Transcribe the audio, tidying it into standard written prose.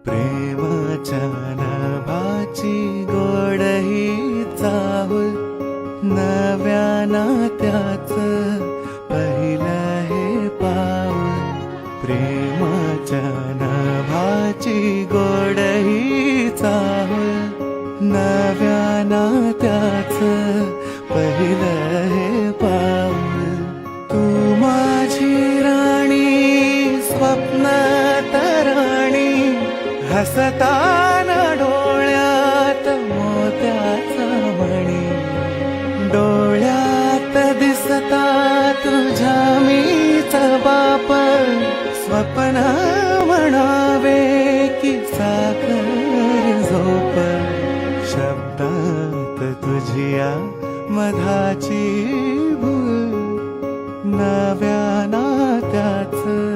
प्रेमाच्या नभाची गोड ही चाहुल, नव्या नात्याचं पहिलं हे पाऊल. प्रेमाच्या नभाची गोड ही चाहुल, नव्या नात्याचं पहिलं हे पाऊल. तू माझी राणी, स्वप्न तराणी, हसताना डोळ्यात मोत्याचा मणी. डोळ्यात दिसता तुझ्या मीच बाप, स्वप्न म्हणावे की साखर झोप. शब्दात तुझिया मधाची भूल, नव्या नात्याचं